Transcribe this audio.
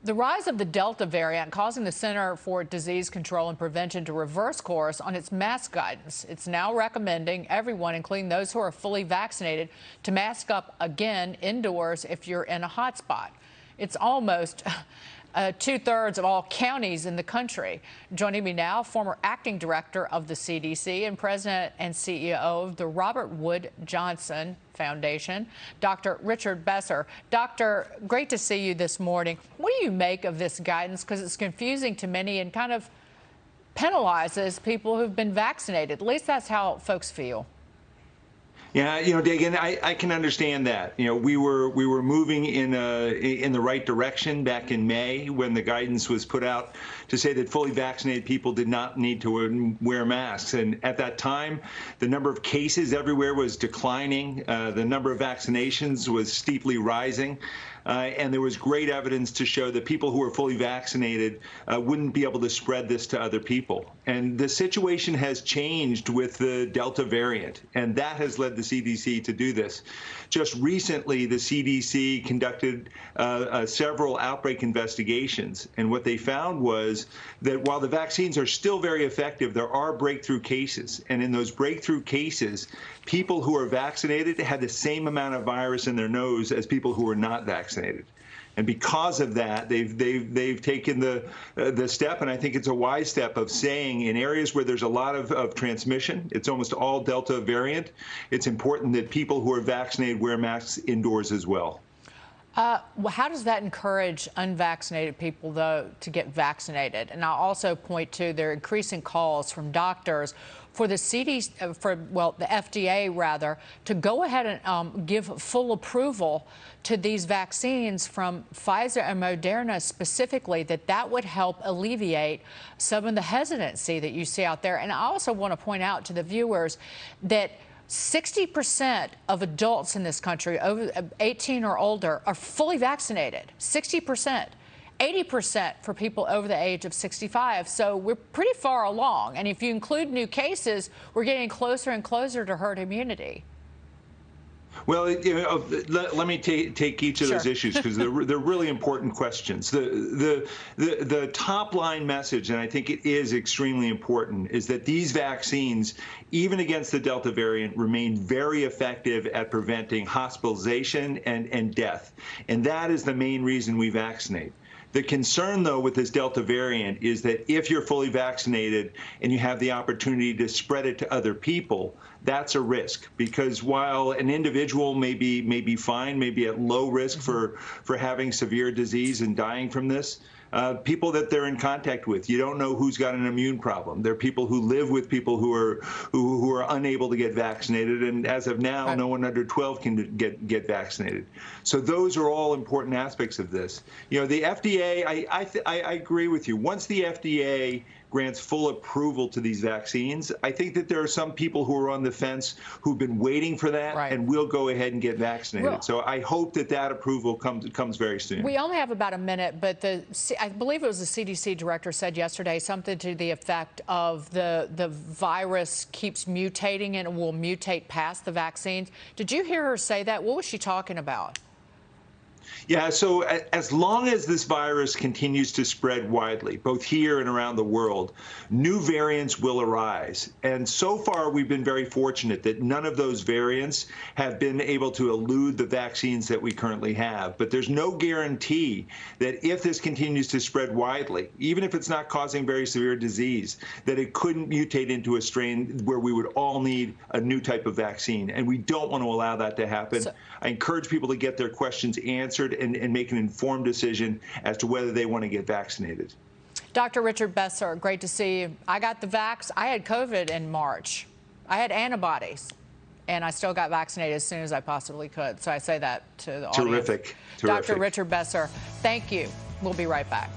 The rise of the Delta variant causing the Center for Disease Control and Prevention to reverse course on its mask guidance. It's now recommending everyone, including those who are fully vaccinated, to mask up again indoors if you're in a hotspot. It's almost two-thirds of all counties in the country. Joining me now, former acting director of the CDC and president and CEO of the Robert Wood Johnson Foundation, Dr. Richard Besser. Doctor, great to see you this morning. What do you make of this guidance? Because it's confusing to many and kind of penalizes people who've been vaccinated. At least that's how folks feel. Yeah, Dagan, I can understand that. We were moving in the right direction back in May when the guidance was put out to say that fully vaccinated people did not need to wear masks. And at that time, the number of cases everywhere was declining. The number of vaccinations was steeply rising. And there was great evidence to show that people who were fully vaccinated wouldn't be able to spread this to other people. And the situation has changed with the Delta variant, and that has led the CDC to do this. Just recently, the CDC conducted several outbreak investigations, and what they found was that while the vaccines are still very effective, there are breakthrough cases. And in those breakthrough cases, people who are vaccinated had the same amount of virus in their nose as people who are not vaccinated. And because of that, they've taken the step, and I think it's a wise step, of saying in areas where there's a lot of transmission, it's almost all Delta variant, it's important that people who are vaccinated wear masks indoors as well. How does that encourage unvaccinated people, though, to get vaccinated? And I'll also point to their increasing calls from doctors for the CDC, the FDA rather, to go ahead and give full approval to these vaccines from Pfizer and Moderna specifically, that would help alleviate some of the hesitancy that you see out there. And I also want to point out to the viewers that 60% of adults in this country over 18 or older are fully vaccinated. 60%. 80% for people over the age of 65. So we're pretty far along. And if you include new cases, we're getting closer and closer to herd immunity. Well, let me take each of those issues, because they're really important questions. The top line message, and I think it is extremely important, is that these vaccines, even against the Delta variant, remain very effective at preventing hospitalization and death. And that is the main reason we vaccinate. The concern, though, with this Delta variant is that if you're fully vaccinated and you have the opportunity to spread it to other people, that's a risk. Because while an individual may be fine, may be at low risk for having severe disease and dying from this, people that they're in contact with, you don't know who's got an immune problem. There are people who live with people who are unable to get vaccinated, and as of now, no one under 12 can get vaccinated. So those are all important aspects of this. The FDA, I agree with you. Once the FDA grants full approval to these vaccines, I think that there are some people who are on the fence who've been waiting for that and will go ahead and get vaccinated. Well, so I hope that approval comes very soon. We only have about a minute, but I believe it was the CDC director said yesterday something to the effect of the virus keeps mutating and it will mutate past the vaccines. Did you hear her say that? What was she talking about? Yeah, so as long as this virus continues to spread widely, both here and around the world, new variants will arise. And so far, we've been very fortunate that none of those variants have been able to elude the vaccines that we currently have. But there's no guarantee that if this continues to spread widely, even if it's not causing very severe disease, that it couldn't mutate into a strain where we would all need a new type of vaccine. And we don't want to allow that to happen. I encourage people to get their questions answered and make an informed decision as to whether they want to get vaccinated. Dr. Richard Besser, great to see you. I got the vax. I had COVID in March. I had antibodies, and I still got vaccinated as soon as I possibly could. So I say that to the audience. Terrific. Dr. Richard Besser, thank you. We'll be right back.